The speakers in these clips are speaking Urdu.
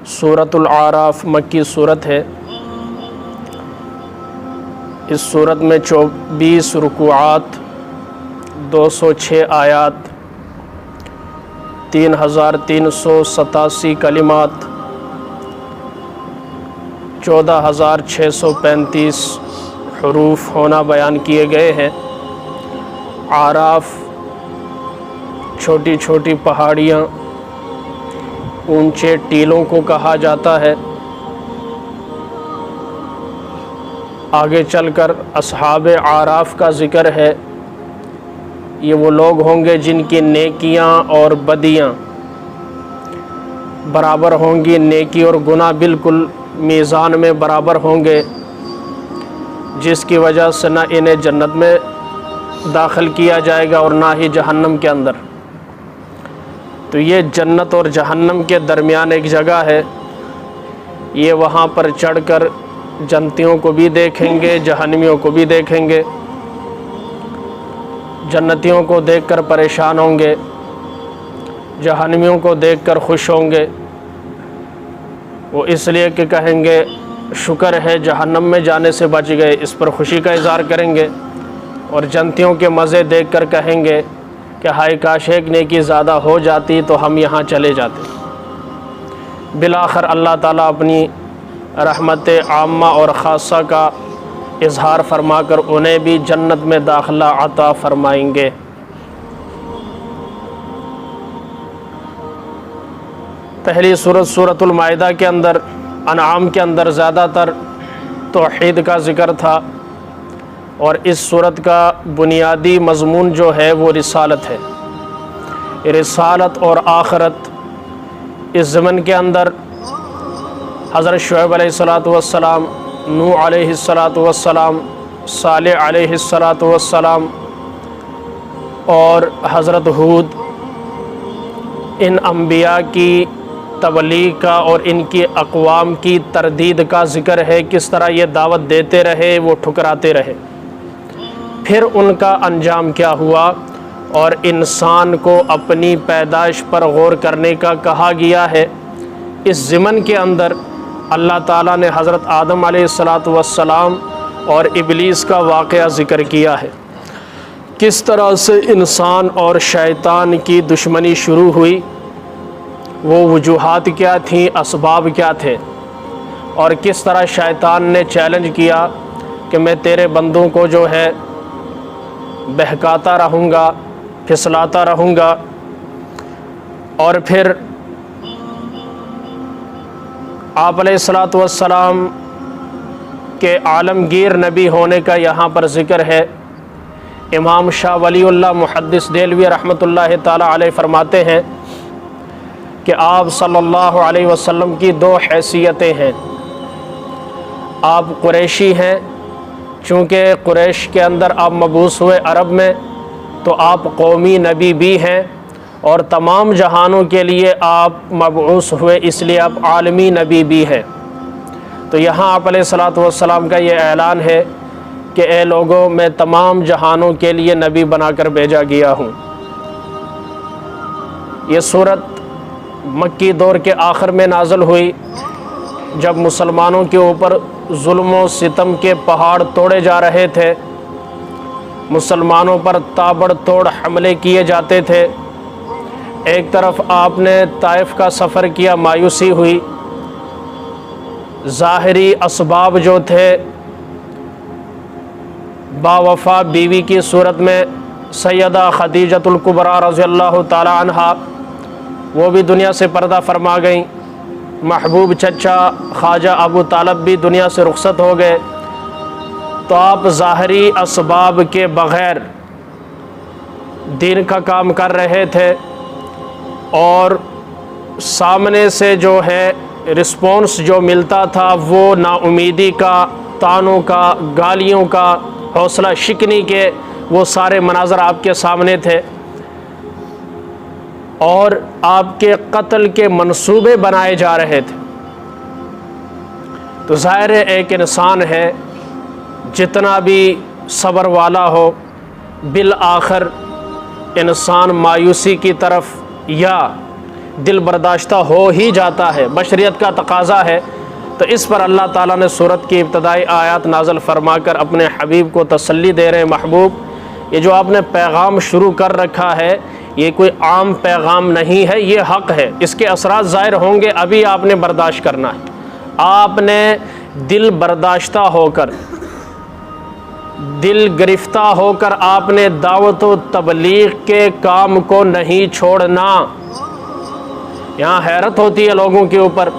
سورۃ الاعراف مکی صورت ہے۔ اس صورت میں 24 رکوعات، 206 آیات، 3387 کلمات، 14635 حروف ہونا بیان کیے گئے ہیں۔ اعراف چھوٹی چھوٹی پہاڑیاں، اونچے ٹیلوں کو کہا جاتا ہے۔ آگے چل کر اصحاب اعراف کا ذکر ہے۔ یہ وہ لوگ ہوں گے جن کی نیکیاں اور بدیاں برابر ہوں گی، نیکی اور گناہ بالکل میزان میں برابر ہوں گے، جس کی وجہ سے نہ انہیں جنت میں داخل کیا جائے گا اور نہ ہی جہنم کے اندر۔ تو یہ جنت اور جہنم کے درمیان ایک جگہ ہے۔ یہ وہاں پر چڑھ کر جنتیوں کو بھی دیکھیں گے، جہنمیوں کو بھی دیکھیں گے۔ جنتیوں کو دیکھ کر پریشان ہوں گے، جہنمیوں کو دیکھ کر خوش ہوں گے۔ وہ اس لیے کہ کہیں گے شکر ہے جہنم میں جانے سے بچ گئے، اس پر خوشی کا اظہار کریں گے، اور جنتیوں کے مزے دیکھ کر کہیں گے کہ ہائے کاش ایک نیکی زیادہ ہو جاتی تو ہم یہاں چلے جاتے۔ بالآخر اللہ تعالیٰ اپنی رحمت عامہ اور خاصہ کا اظہار فرما کر انہیں بھی جنت میں داخلہ عطا فرمائیں گے۔ پہلی سورۃ المائدہ کے اندر، انعام کے اندر زیادہ تر توحید کا ذکر تھا، اور اس صورت کا بنیادی مضمون جو ہے وہ رسالت ہے۔ رسالت اور آخرت۔ اس زمن کے اندر حضرت شعیب علیہ السلام، نوح علیہ السلام، صالح علیہ السلام اور حضرت ہود، ان انبیاء کی تبلیغ کا اور ان کی اقوام کی تردید کا ذکر ہے، کس طرح یہ دعوت دیتے رہے، وہ ٹھکراتے رہے۔ پھر ان کا انجام کیا ہوا، اور انسان کو اپنی پیدائش پر غور کرنے کا کہا گیا ہے۔ اس ضمن کے اندر اللہ تعالیٰ نے حضرت آدم علیہ السلام اور ابلیس کا واقعہ ذکر کیا ہے، کس طرح سے انسان اور شیطان کی دشمنی شروع ہوئی، وہ وجوہات کیا تھیں، اسباب کیا تھے، اور کس طرح شیطان نے چیلنج کیا کہ میں تیرے بندوں کو جو ہے بہکاتا رہوں گا، پھسلاتا رہوں گا۔ اور پھر آپ علیہ السلام کے عالمگیر نبی ہونے کا یہاں پر ذکر ہے۔ امام شاہ ولی اللہ محدث دہلوی رحمۃ اللہ تعالی علیہ فرماتے ہیں کہ آپ صلی اللہ علیہ وسلم کی دو حیثیتیں ہیں۔ آپ قریشی ہیں، چونکہ قریش کے اندر آپ مبعوث ہوئے عرب میں، تو آپ قومی نبی بھی ہیں، اور تمام جہانوں کے لیے آپ مبعوث ہوئے، اس لیے آپ عالمی نبی بھی ہیں۔ تو یہاں آپ علیہ السلام کا یہ اعلان ہے کہ اے لوگوں، میں تمام جہانوں کے لیے نبی بنا کر بھیجا گیا ہوں۔ یہ صورت مکی دور کے آخر میں نازل ہوئی، جب مسلمانوں کے اوپر ظلم و ستم کے پہاڑ توڑے جا رہے تھے، مسلمانوں پر تابڑ توڑ حملے کیے جاتے تھے۔ ایک طرف آپ نے طائف کا سفر کیا، مایوسی ہوئی، ظاہری اسباب جو تھے، باوفا بیوی کی صورت میں سیدہ خدیجۃ الکبریٰ رضی اللہ تعالی عنہا، وہ بھی دنیا سے پردہ فرما گئیں۔ محبوب چچا خواجہ ابو طالب بھی دنیا سے رخصت ہو گئے۔ تو آپ ظاہری اسباب کے بغیر دین کا کام کر رہے تھے، اور سامنے سے جو ہے رسپونس جو ملتا تھا وہ نا امیدی کا، طعنوں کا، گالیوں کا، حوصلہ شکنی کے، وہ سارے مناظر آپ کے سامنے تھے، اور آپ کے قتل کے منصوبے بنائے جا رہے تھے۔ تو ظاہر ہے ایک انسان ہے، جتنا بھی صبر والا ہو، بالآخر انسان مایوسی کی طرف یا دل برداشتہ ہو ہی جاتا ہے، بشریت کا تقاضا ہے۔ تو اس پر اللہ تعالیٰ نے سورت کی ابتدائی آیات نازل فرما کر اپنے حبیب کو تسلی دے رہے ہیں، محبوب یہ جو آپ نے پیغام شروع کر رکھا ہے یہ کوئی عام پیغام نہیں ہے، یہ حق ہے، اس کے اثرات ظاہر ہوں گے، ابھی آپ نے برداشت کرنا ہے۔ آپ نے دل برداشتہ ہو کر، دل گرفتہ ہو کر آپ نے دعوت و تبلیغ کے کام کو نہیں چھوڑنا۔ یہاں حیرت ہوتی ہے لوگوں کے اوپر،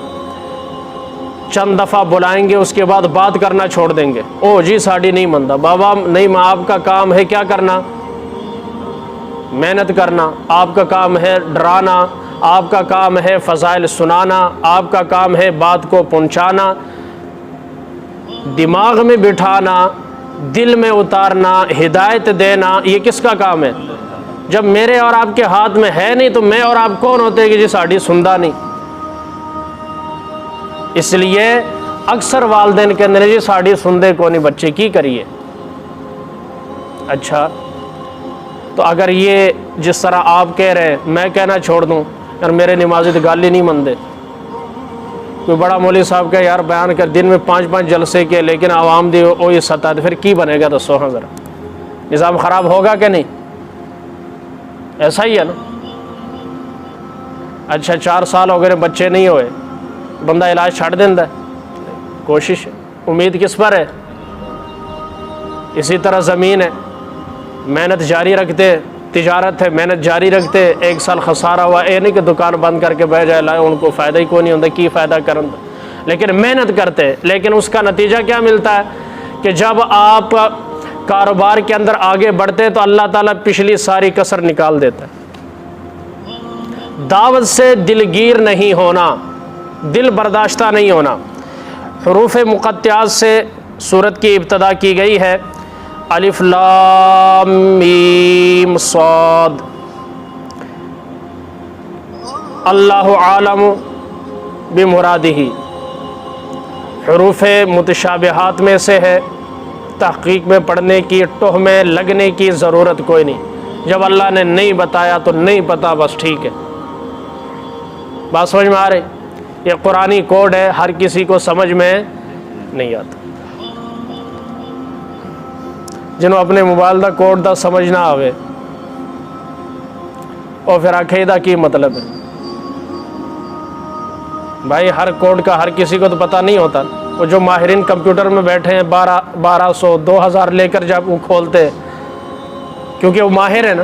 چند دفعہ بلائیں گے اس کے بعد بات کرنا چھوڑ دیں گے۔ او جی ساڑی نہیں مندا بابا نہیں، آپ کا کام ہے کیا کرنا؟ محنت کرنا۔ آپ کا کام ہے ڈرانا، آپ کا کام ہے فضائل سنانا، آپ کا کام ہے بات کو پہنچانا، دماغ میں بٹھانا، دل میں اتارنا، ہدایت دینا، یہ کس کا کام ہے؟ جب میرے اور آپ کے ہاتھ میں ہے نہیں تو میں اور آپ کون ہوتے کہ جی ساڑی سندا نہیں؟ اس لیے اکثر والدین کے اندر جی ساڑی سندے کو نہیں بچے کی کریے۔ اچھا تو اگر یہ جس طرح آپ کہہ رہے ہیں میں کہنا چھوڑ دوں یار میرے نمازی تو گالی نہیں مندے، کوئی بڑا مولوی صاحب کا یار بیان کر دن میں 5 جلسے کے لیکن عوام دی وہ یہ ستا تو پھر کی بنے گا؟ دسو ہاں ذرا، نظام خراب ہوگا کہ نہیں؟ ایسا ہی ہے نا۔ اچھا 4 سال ہو گئے بچے نہیں ہوئے، بندہ علاج چھڑ دینا ہے؟ کوشش ہے، امید کس پر ہے؟ اسی طرح زمین ہے، محنت جاری رکھتے، تجارت ہے محنت جاری رکھتے، 1 سال خسارہ ہوا اے نہیں کہ دکان بند کر کے بہ جائے لائے ان کو فائدہ ہی کوئی نہیں ہوتا، کی فائدہ کرن، لیکن محنت کرتے، لیکن اس کا نتیجہ کیا ملتا ہے کہ جب آپ کاروبار کے اندر آگے بڑھتے تو اللہ تعالیٰ پچھلی ساری کسر نکال دیتا ہے۔ دعوت سے دلگیر نہیں ہونا، دل برداشتہ نہیں ہونا۔ حروف مقطعات سے سورت کی ابتدا کی گئی ہے، الف لام میم صاد، اللہ عالم بمرادہ، حروف متشابہات میں سے ہے، تحقیق میں پڑھنے کی ٹوہ میں لگنے کی ضرورت کوئی نہیں، جب اللہ نے نہیں بتایا تو نہیں پتا، بس ٹھیک ہے۔ بات سمجھ میں آ رہی؟ یہ قرآنی کوڈ ہے، ہر کسی کو سمجھ میں نہیں آتا۔ جنہوں اپنے موبائل دا کوڈ دا سمجھ نہ آوے اور پھر عقیدہ کی مطلب ہے بھائی، ہر کوڈ کا ہر کسی کو تو پتہ نہیں ہوتا۔ وہ جو ماہرین کمپیوٹر میں بیٹھے ہیں 1200 2000 لے کر جب وہ کھولتے کیونکہ وہ ماہر ہے نا،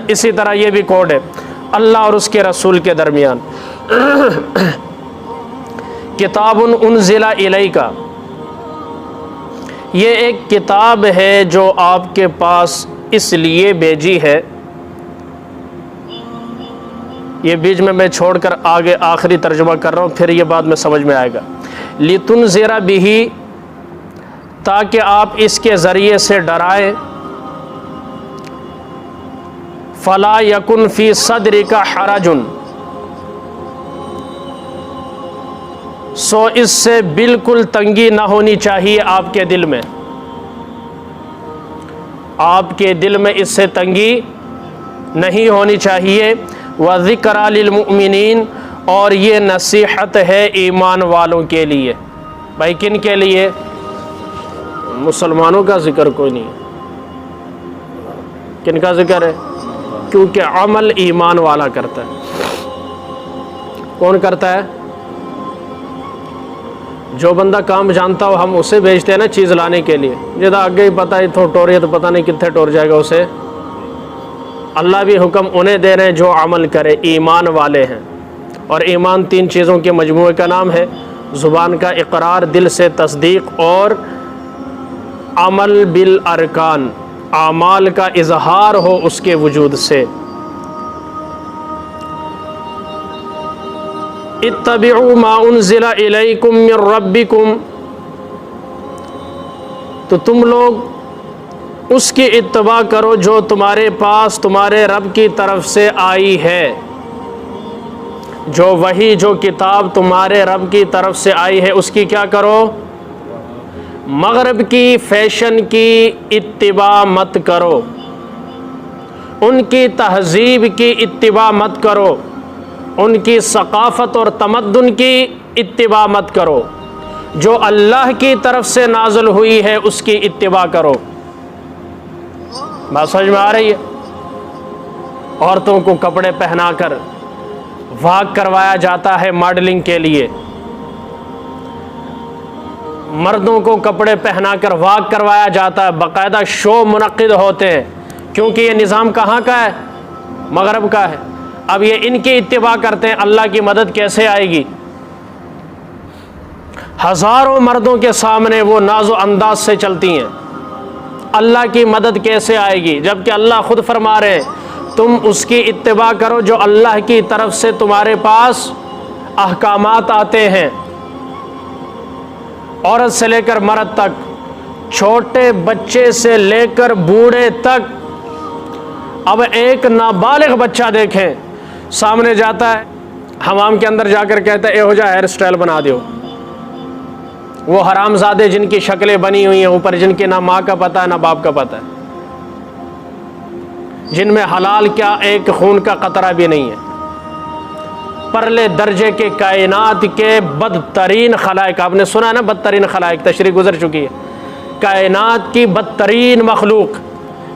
اسی طرح یہ بھی کوڈ ہے اللہ اور اس کے رسول کے درمیان۔ کتاب انزل الیک، یہ ایک کتاب ہے جو آپ کے پاس اس لیے بھیجی ہے، یہ بیچ میں چھوڑ کر آگے آخری ترجمہ کر رہا ہوں، پھر یہ بعد میں سمجھ میں آئے گا۔ لتنذر بہ، تاکہ آپ اس کے ذریعے سے ڈرائیں، فلا یکن فی صدرک حرج، سو اس سے بالکل تنگی نہ ہونی چاہیے آپ کے دل میں، آپ کے دل میں اس سے تنگی نہیں ہونی چاہیے۔ وَذِكْرَى لِلْمُؤْمِنِينَ، اور یہ نصیحت ہے ایمان والوں کے لیے۔ بھائی کن کے لیے؟ مسلمانوں کا ذکر کوئی نہیں ہے، کن کا ذکر ہے؟ کیونکہ عمل ایمان والا کرتا ہے۔ کون کرتا ہے؟ جو بندہ کام جانتا ہو ہم اسے بھیجتے ہیں نا چیز لانے کے لیے، جدا آگے ہی پتہ ہے تو ٹور ہے تو پتہ نہیں کتنے ٹور جائے گا اسے۔ اللہ بھی حکم انہیں دے رہے ہیں جو عمل کرے، ایمان والے ہیں۔ اور ایمان 3 چیزوں کے مجموعے کا نام ہے، زبان کا اقرار، دل سے تصدیق، اور عمل بالارکان، اعمال کا اظہار ہو اس کے وجود سے۔ اتبعوا ما انزل الیکم من ربکم، تو تم لوگ اس کی اتباع کرو جو تمہارے پاس تمہارے رب کی طرف سے آئی ہے، جو وحی جو کتاب تمہارے رب کی طرف سے آئی ہے اس کی کیا کرو؟ مغرب کی فیشن کی اتباع مت کرو، ان کی تہذیب کی اتباع مت کرو، ان کی ثقافت اور تمدن کی اتباع مت کرو، جو اللہ کی طرف سے نازل ہوئی ہے اس کی اتباع کرو۔ بات سمجھ میں آ رہی ہے؟ عورتوں کو کپڑے پہنا کر واک کروایا جاتا ہے ماڈلنگ کے لیے، مردوں کو کپڑے پہنا کر واک کروایا جاتا ہے، باقاعدہ شو منعقد ہوتے ہیں، کیونکہ یہ نظام کہاں کا ہے؟ مغرب کا ہے۔ اب یہ ان کی اتباع کرتے ہیں، اللہ کی مدد کیسے آئے گی؟ ہزاروں مردوں کے سامنے وہ ناز و انداز سے چلتی ہیں، اللہ کی مدد کیسے آئے گی؟ جبکہ اللہ خود فرما رہے ہیں تم اس کی اتباع کرو جو اللہ کی طرف سے تمہارے پاس احکامات آتے ہیں، عورت سے لے کر مرد تک، چھوٹے بچے سے لے کر بوڑھے تک۔ اب ایک نابالغ بچہ دیکھیں، سامنے جاتا ہے حمام کے اندر جا کر کہتا ہے یہو جا ہیئر سٹائل بنا دیو۔ وہ حرام زادے جن کی شکلیں بنی ہوئی ہیں اوپر، جن کے نہ ماں کا پتہ ہے نہ باپ کا پتہ ہے، جن میں حلال کیا ایک خون کا قطرہ بھی نہیں ہے، پرلے درجے کے کائنات کے بدترین خلائق، آپ نے سنا ہے نا بدترین خلائق، تشریح گزر چکی ہے، کائنات کی بدترین مخلوق،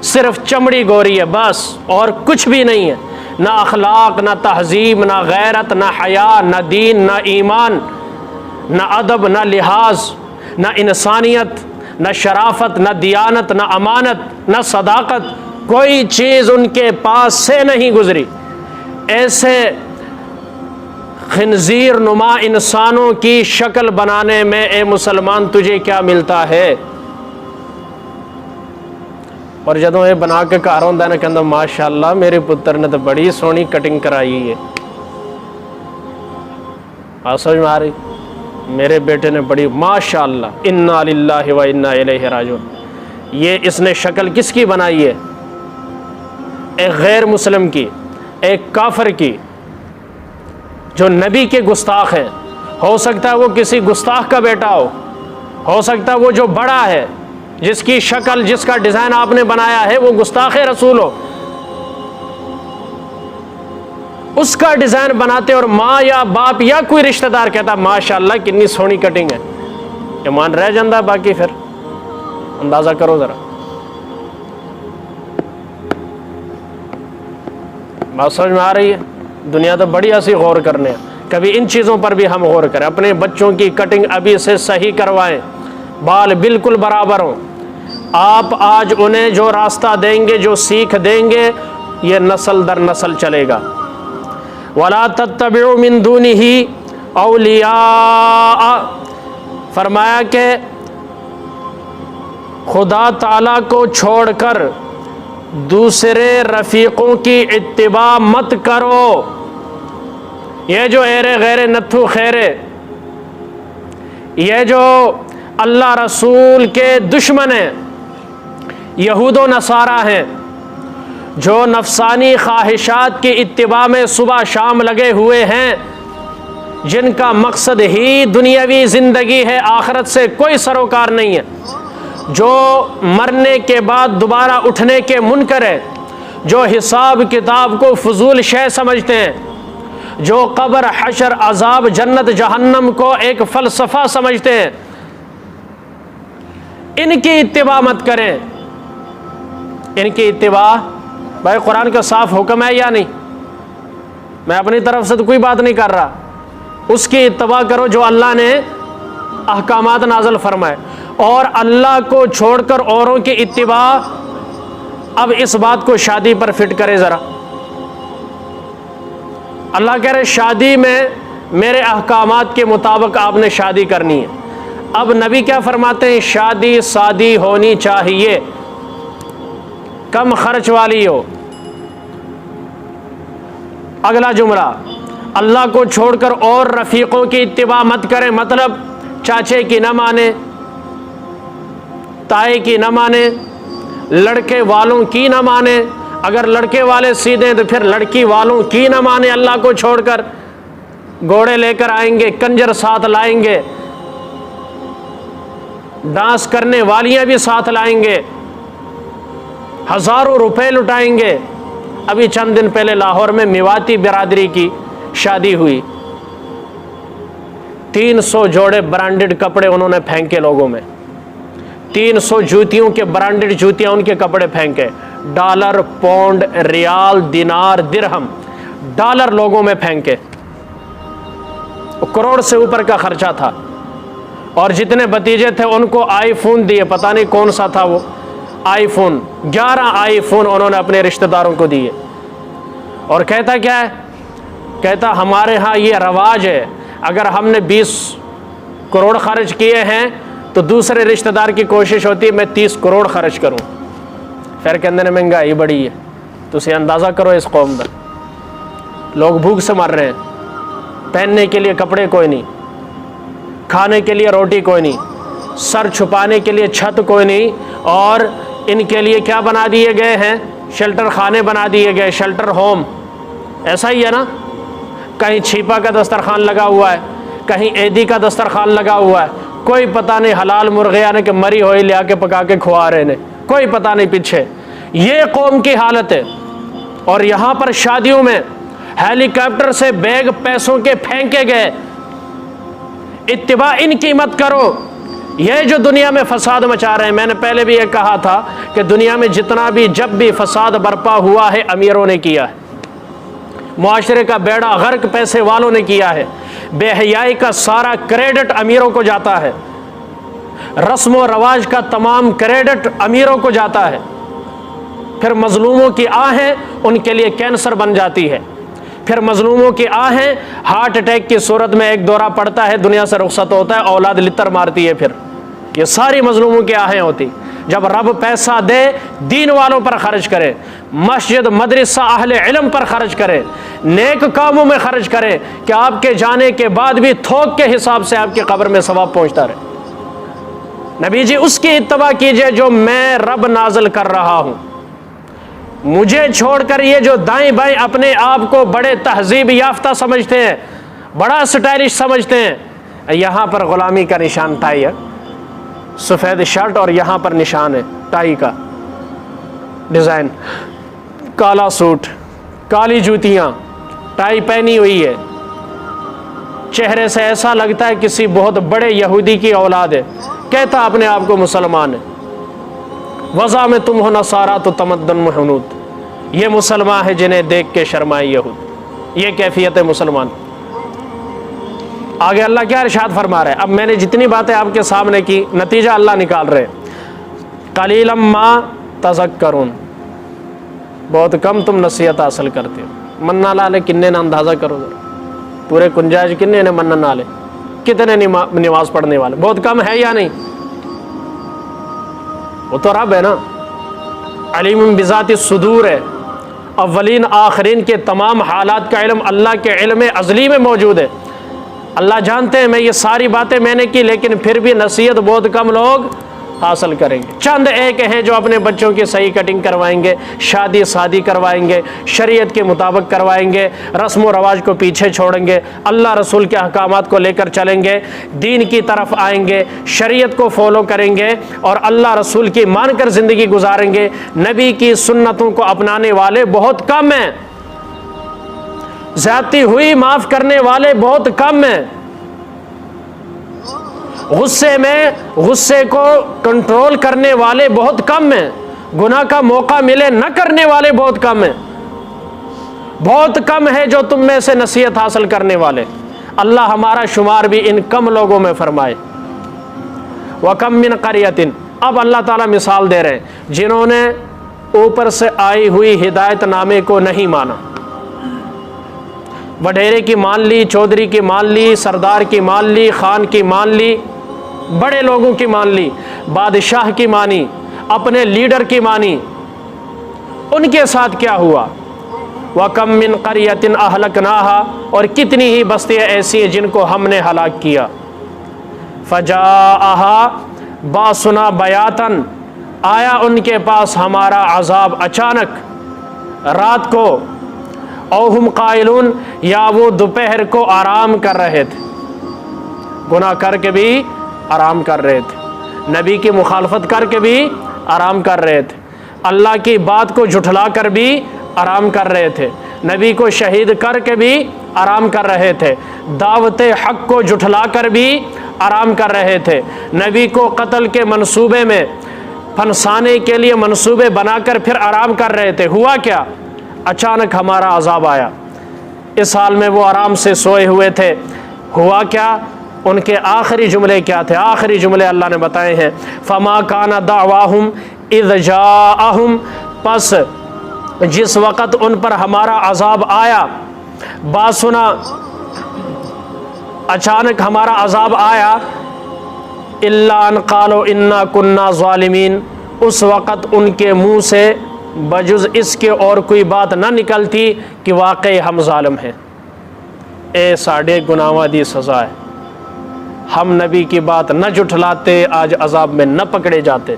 صرف چمڑی گوری ہے بس، اور کچھ بھی نہیں ہے، نہ اخلاق، نہ تہذیب، نہ غیرت، نہ حیا، نہ دین، نہ ایمان، نہ ادب، نہ لحاظ، نہ انسانیت، نہ شرافت، نہ دیانت، نہ امانت، نہ صداقت، کوئی چیز ان کے پاس سے نہیں گزری۔ ایسے خنزیر نما انسانوں کی شکل بنانے میں اے مسلمان تجھے کیا ملتا ہے؟ اور جدوں یہ بنا کے گھر ہوندا نا کہندا ماشاءاللہ میرے پتر نے تو بڑی سونی کٹنگ کرائی ہے، آپ سمجھ میں آ رہی؟ میرے بیٹے نے بڑی ماشاءاللہ، انا للہ و انا الیہ راجعون۔ یہ اس نے شکل کس کی بنائی ہے؟ ایک غیر مسلم کی، ایک کافر کی، جو نبی کے گستاخ ہیں۔ ہو سکتا ہے وہ کسی گستاخ کا بیٹا ہو سکتا ہے وہ جو بڑا ہے، جس کی شکل، جس کا ڈیزائن آپ نے بنایا ہے وہ گستاخ رسول ہو، اس کا ڈیزائن بناتے اور ماں یا باپ یا کوئی رشتہ دار کہتا ماشاءاللہ کتنی سونی کٹنگ ہے، ایمان رہ جاندہ۔ باقی پھر اندازہ کرو ذرا، بات سمجھ میں آ رہی ہے؟ دنیا تو بڑی ایسی غور کرنے ہیں، کبھی ان چیزوں پر بھی ہم غور کریں، اپنے بچوں کی کٹنگ ابھی سے صحیح کروائیں، بال بالکل برابر ہوں۔ آپ آج انہیں جو راستہ دیں گے، جو سیکھ دیں گے، یہ نسل در نسل چلے گا۔ وَلَا تَتَّبِعُوا مِن دُونِهِ أَوْلِيَاءَ، فرمایا کہ خدا تعالیٰ کو چھوڑ کر دوسرے رفیقوں کی اتباع مت کرو۔ یہ جو ایرے غیرے نتھو خیرے، یہ جو اللہ رسول کے دشمن ہیں، یہود و نصارہ ہیں، جو نفسانی خواہشات کی اتباع میں صبح شام لگے ہوئے ہیں، جن کا مقصد ہی دنیاوی زندگی ہے، آخرت سے کوئی سروکار نہیں ہے، جو مرنے کے بعد دوبارہ اٹھنے کے منکر ہے، جو حساب کتاب کو فضول شے سمجھتے ہیں، جو قبر، حشر، عذاب، جنت، جہنم کو ایک فلسفہ سمجھتے ہیں، ان کی اتباع مت کریں۔ ان کی اتباع، بھائی قرآن کا صاف حکم ہے یا نہیں؟ میں اپنی طرف سے تو کوئی بات نہیں کر رہا، اس کی اتباع کرو جو اللہ نے احکامات نازل فرمائے، اور اللہ کو چھوڑ کر اوروں کی اتباع۔ اب اس بات کو شادی پر فٹ کرے ذرا، اللہ کہہ رہے شادی میں میرے احکامات کے مطابق آپ نے شادی کرنی ہے۔ اب نبی کیا فرماتے ہیں؟ شادی سادی ہونی چاہیے، کم خرچ والی ہو۔ اگلا جملہ، اللہ کو چھوڑ کر اور رفیقوں کی اتباع مت کریں، مطلب چاچے کی نہ مانے، تائی کی نہ مانے، لڑکے والوں کی نہ مانے، اگر لڑکے والے سیدھے تو پھر لڑکی والوں کی نہ مانے، اللہ کو چھوڑ کر گھوڑے لے کر آئیں گے، کنجر ساتھ لائیں گے، ڈانس کرنے والیاں بھی ساتھ لائیں گے، ہزاروں روپے لٹائیں گے۔ ابھی چند دن پہلے لاہور میں میواتی برادری کی شادی ہوئی, 300 جوڑے برانڈڈ کپڑے انہوں نے پھینکے لوگوں میں, 300 جوتیوں کے برانڈڈ جوتیاں ان کے کپڑے پھینکے, ڈالر, پاؤنڈ, ریال, دینار, درہم, ڈالر لوگوں میں پھینکے, کروڑ سے اوپر کا خرچہ تھا. اور جتنے بھتیجے تھے ان کو آئی فون دیے, پتہ نہیں کون سا تھا وہ آئی فون, 11 آئی فون انہوں نے اپنے رشتہ داروں کو دیے. اور کہتا کیا ہے, کہتا ہمارے ہاں یہ رواج ہے, اگر ہم نے 20 کروڑ خرچ کیے ہیں تو دوسرے رشتہ دار کی کوشش ہوتی ہے میں 30 کروڑ خرچ کروں. پھر کہ اندر مہنگائی بڑی ہے, تو اسے اندازہ کرو اس قوم کا, لوگ بھوک سے مر رہے ہیں, پہننے کے لیے کپڑے کوئی نہیں, کھانے کے لیے روٹی کوئی نہیں, سر چھپانے کے لیے چھت کوئی نہیں, اور ان کے لیے کیا بنا دیے گئے ہیں, شیلٹر خانے بنا دیے گئے, شیلٹر ہوم. ایسا ہی ہے نا, کہیں چھیپا کا دسترخوان لگا ہوا ہے, کہیں عیدی کا دسترخوان لگا ہوا ہے, کوئی پتہ نہیں حلال مرغے آنے کہ مری ہوئی لیا کے پکا کے کھوا رہے ہیں, کوئی پتہ نہیں پیچھے. یہ قوم کی حالت ہے. اور یہاں پر شادیوں میں ہیلی کاپٹر سے بیگ پیسوں کے پھینکے گئے. اتباع ان کی مت کرو. یہ جو دنیا میں فساد مچا رہے ہیں, میں نے پہلے بھی یہ کہا تھا کہ دنیا میں جتنا بھی جب بھی فساد برپا ہوا ہے امیروں نے کیا ہے, معاشرے کا بیڑا غرق پیسے والوں نے کیا ہے, بے حیائی کا سارا کریڈٹ امیروں کو جاتا ہے, رسم و رواج کا تمام کریڈٹ امیروں کو جاتا ہے. پھر مظلوموں کی آہیں ان کے لیے کینسر بن جاتی ہے, پھر مظلوموں کی آہیں ہارٹ اٹیک کی صورت میں ایک دورہ پڑتا ہے, دنیا سے رخصت ہوتا ہے, اولاد لتر مارتی ہے. پھر یہ ساری مظلوموں کی آہیں ہوتی. جب رب پیسہ دے دین والوں پر خرچ کرے, مسجد مدرسہ اہل علم پر خرچ کرے, نیک کاموں میں خرچ کرے, کہ آپ کے جانے کے بعد بھی تھوک کے حساب سے آپ کی قبر میں ثواب پہنچتا رہے. نبی جی اس کی اتباع کیجئے جو میں رب نازل کر رہا ہوں. مجھے چھوڑ کر یہ جو دائیں بائیں اپنے آپ کو بڑے تہذیب یافتہ سمجھتے ہیں, بڑا سٹائلش سمجھتے ہیں, یہاں پر غلامی کا نشان ٹائی ہے, سفید شرٹ اور یہاں پر نشان ہے ٹائی کا ڈیزائن, کالا سوٹ, کالی جوتیاں, ٹائی پہنی ہوئی ہے, چہرے سے ایسا لگتا ہے کسی بہت بڑے یہودی کی اولاد ہے, کہتا اپنے آپ کو مسلمان ہے. وضع میں تم ہو نصارا تو تمدن میں حنود, یہ مسلمان ہے جنہیں دیکھ کے شرمائے یہود. یہ کیفیت ہے مسلمان. آگے اللہ کیا ارشاد فرما رہے ہیں. اب میں نے جتنی باتیں آپ کے سامنے کی, نتیجہ اللہ نکال رہے ہیں. قلیلا ما تذکرون, بہت کم تم نصیحت حاصل کرتے ہو. مننا لالے کنے نہ اندازہ کرو, پورے کنجاج کنے نے مننا لالے, کتنے نماز پڑھنے والے, بہت کم ہے یا نہیں؟ وہ تو رب ہے نا, علیم بذات الصدور ہے, اولین آخرین کے تمام حالات کا علم اللہ کے علم ازلی میں موجود ہے. اللہ جانتے ہیں میں یہ ساری باتیں میں نے کی, لیکن پھر بھی نصیحت بہت کم لوگ حاصل کریں گے. چند ایک ہیں جو اپنے بچوں کی صحیح کٹنگ کروائیں گے, شادی کروائیں گے, شریعت کے مطابق کروائیں گے, رسم و رواج کو پیچھے چھوڑیں گے, اللہ رسول کے احکامات کو لے کر چلیں گے, دین کی طرف آئیں گے, شریعت کو فالو کریں گے اور اللہ رسول کی مان کر زندگی گزاریں گے. نبی کی سنتوں کو اپنانے والے بہت کم ہیں, زیادتی ہوئی معاف کرنے والے بہت کم ہیں, غصے کو کنٹرول کرنے والے بہت کم ہیں, گناہ کا موقع ملے نہ کرنے والے بہت کم ہیں. بہت کم ہے جو تم میں سے نصیحت حاصل کرنے والے. اللہ ہمارا شمار بھی ان کم لوگوں میں فرمائے. وَكَمْ مِنْ قَرْيَةٍ, اب اللہ تعالیٰ مثال دے رہے ہیں جنہوں نے اوپر سے آئی ہوئی ہدایت نامے کو نہیں مانا. وڈیرے کی مان لی, چودھری کی مان لی, سردار کی مان لی, خان کی مان لی, بڑے لوگوں کی مان لی, بادشاہ کی مانی, اپنے لیڈر کی مانی. ان کے ساتھ کیا ہوا؟ وَكَمْ مِنْ قَرْيَةٍ أَهْلَكْنَاهَا, اور کتنی ہی بستیاں ایسی ہیں جن کو ہم نے ہلاک کیا. فَجَاءَهَا بَأْسُنَا بَيَاتًا, آیا ان کے پاس ہمارا عذاب اچانک رات کو. او ہم قائلون, یا وہ دوپہر کو آرام کر رہے تھے, گناہ کر کے بھی آرام کر رہے تھے, نبی کی مخالفت کر کے بھی آرام کر رہے تھے, اللہ کی بات کو جھٹلا کر بھی آرام کر رہے تھے, نبی کو شہید کر کے بھی آرام کر رہے تھے، دعوت حق کو جھٹلا کر بھی آرام کر رہے تھے، نبی کو قتل کے منصوبے میں پھنسانے کے لیے منصوبے بنا کر پھر آرام کر رہے تھے۔ ہوا کیا؟ اچانک ہمارا عذاب آیا۔ اس حال میں وہ آرام سے سوئے ہوئے تھے، ہوا کیا؟ ان کے آخری جملے کیا تھے؟ آخری جملے اللہ نے بتائے ہیں، فما کان دعواہم اذ جاءہم، پس جس وقت ان پر ہمارا عذاب آیا، باسنا اچانک ہمارا عذاب آیا، الا ان قالوا انا كنا ظالمین، اس وقت ان کے منہ سے بجز اس کے اور کوئی بات نہ نکلتی کہ واقعی ہم ظالم ہیں۔ اے ساڑھے گناہاں دی سزا ہے، ہم نبی کی بات نہ جھٹلاتے آج عذاب میں نہ پکڑے جاتے،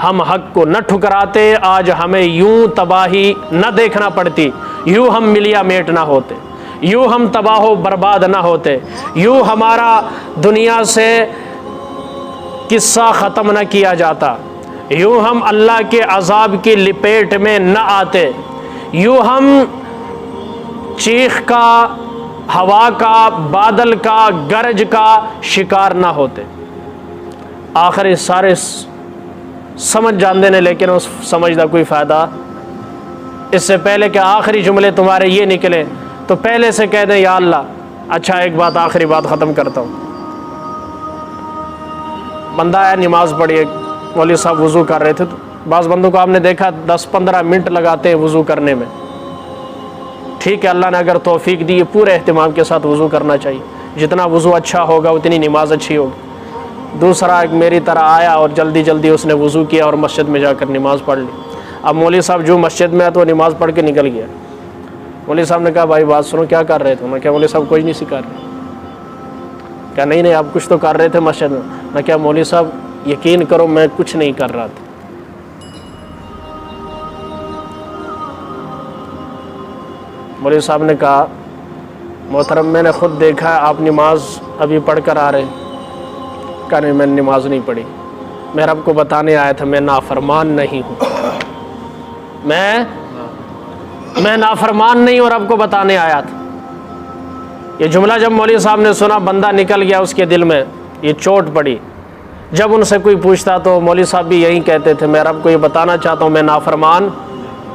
ہم حق کو نہ ٹھکراتے آج ہمیں یوں تباہی نہ دیکھنا پڑتی، یوں ہم ملیا میٹ نہ ہوتے، یوں ہم تباہ و برباد نہ ہوتے، یوں ہمارا دنیا سے قصہ ختم نہ کیا جاتا، یوں ہم اللہ کے عذاب کی لپیٹ میں نہ آتے، یوں ہم چیخ کا، ہوا کا، بادل کا، گرج کا شکار نہ ہوتے۔ آخر اس سارے سمجھ جاندے نے، لیکن اس سمجھ دا کوئی فائدہ، اس سے پہلے کہ آخری جملے تمہارے یہ نکلے تو پہلے سے کہہ دیں یا اللہ اچھا ایک بات، آخری بات ختم کرتا ہوں۔ بندہ ہے، نماز پڑھی، ایک مولوی صاحب وضو کر رہے تھے، تو بعض بندوں کو آپ نے دیکھا 10-15 منٹ لگاتے ہیں وضو کرنے میں۔ ٹھیک ہے، اللہ نے اگر توفیق دی، پورے اہتمام کے ساتھ وضو کرنا چاہیے، جتنا وضو اچھا ہوگا اتنی نماز اچھی ہوگی۔ دوسرا ایک میری طرح آیا اور جلدی جلدی اس نے وضو کیا اور مسجد میں جا کر نماز پڑھ لی۔ اب مولوی صاحب جو مسجد میں ہے تو نماز پڑھ کے نکل گیا۔ مولوی صاحب نے کہا بھائی بات سنو، کیا کر رہے تھے؟ میں کہا مولوی صاحب کچھ نہیں سکھا رہے۔ کہا نہیں آپ کچھ تو کر رہے تھے مسجد میں۔ میں کہا مولوی صاحب یقین کرو میں کچھ نہیں کر رہا تھا۔ مولوی صاحب نے کہا محترم میں نے خود دیکھا ہے آپ نماز ابھی پڑھ کر آ رہے ہیں۔ کہا نہیں میں نے نماز نہیں پڑھی، میں رب کو بتانے آیا تھا میں نافرمان نہیں ہوں، میں نافرمان نہیں ہوں، رب کو بتانے آیا تھا۔ یہ جملہ جب مولوی صاحب نے سنا بندہ نکل گیا، اس کے دل میں یہ چوٹ پڑی۔ جب ان سے کوئی پوچھتا تو مولوی صاحب بھی یہی کہتے تھے میں رب کو یہ بتانا چاہتا ہوں میں نافرمان،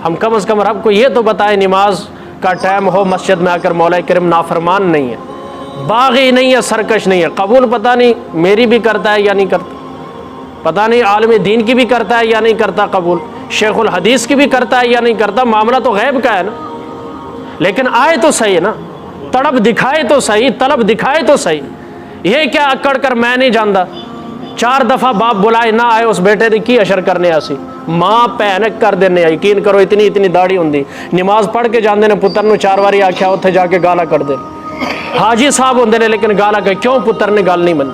ہم کم از کم رب کو یہ تو بتائیں نماز کا ٹائم ہو مسجد میں آ کر مولا کریم نافرمان نہیں ہے، باغی نہیں ہے، سرکش نہیں ہے۔ قبول پتہ نہیں میری بھی کرتا ہے یا نہیں کرتا، پتہ نہیں عالم دین کی بھی کرتا ہے یا نہیں کرتا قبول، شیخ الحدیث کی بھی کرتا ہے یا نہیں کرتا، معاملہ تو غیب کا ہے نا، لیکن آئے تو صحیح نا، تڑپ دکھائے تو صحیح، طلب دکھائے تو صحیح۔ یہ کیا اکڑ کر میں نہیں جانتا، 4 دفعہ باپ بلائے نہ آئے اس بیٹے دی کی اشر کرنے آسی، ماں پینک کر دینے، یقین کرو اتنی داڑھی ہوندی، نماز پڑھ کے جاندے نے پتر نو 4 واری آکھیا اتھے جا کے گالا کر دے، حاجی صاحب ہوندے نے لیکن گالا کہ کیوں پتر نے گال نہیں منی،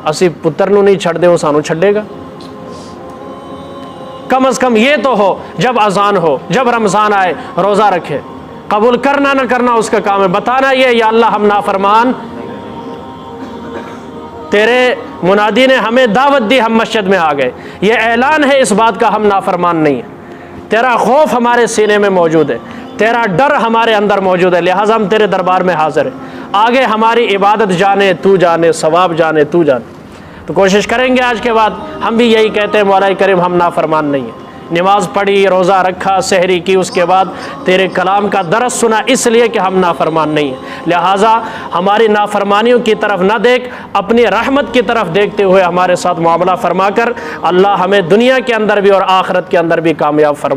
اسی پتر نو نہیں چھڑ دے وہ سانو چھڑے گا۔ کم از کم یہ تو ہو جب اذان ہو، جب رمضان آئے روزہ رکھے، قبول کرنا نہ کرنا اس کا کام ہے، بتانا یہ یا اللہ ہم نافرمان، تیرے منادی نے ہمیں دعوت دی ہم مسجد میں آ گئے، یہ اعلان ہے اس بات کا ہم نافرمان نہیں ہیں، تیرا خوف ہمارے سینے میں موجود ہے، تیرا ڈر ہمارے اندر موجود ہے، لہٰذا ہم تیرے دربار میں حاضر ہیں، آگے ہماری عبادت جانے تو جانے، ثواب جانے تو جانے۔ تو کوشش کریں گے آج کے بعد ہم بھی یہی کہتے ہیں مولا کریم ہم نافرمان نہیں ہیں، نماز پڑھی، روزہ رکھا، سحری کی، اس کے بعد تیرے کلام کا درس سنا اس لیے کہ ہم نافرمان نہیں ہیں، لہٰذا ہماری نافرمانیوں کی طرف نہ دیکھ، اپنی رحمت کی طرف دیکھتے ہوئے ہمارے ساتھ معاملہ فرما کر اللہ ہمیں دنیا کے اندر بھی اور آخرت کے اندر بھی کامیاب فرما۔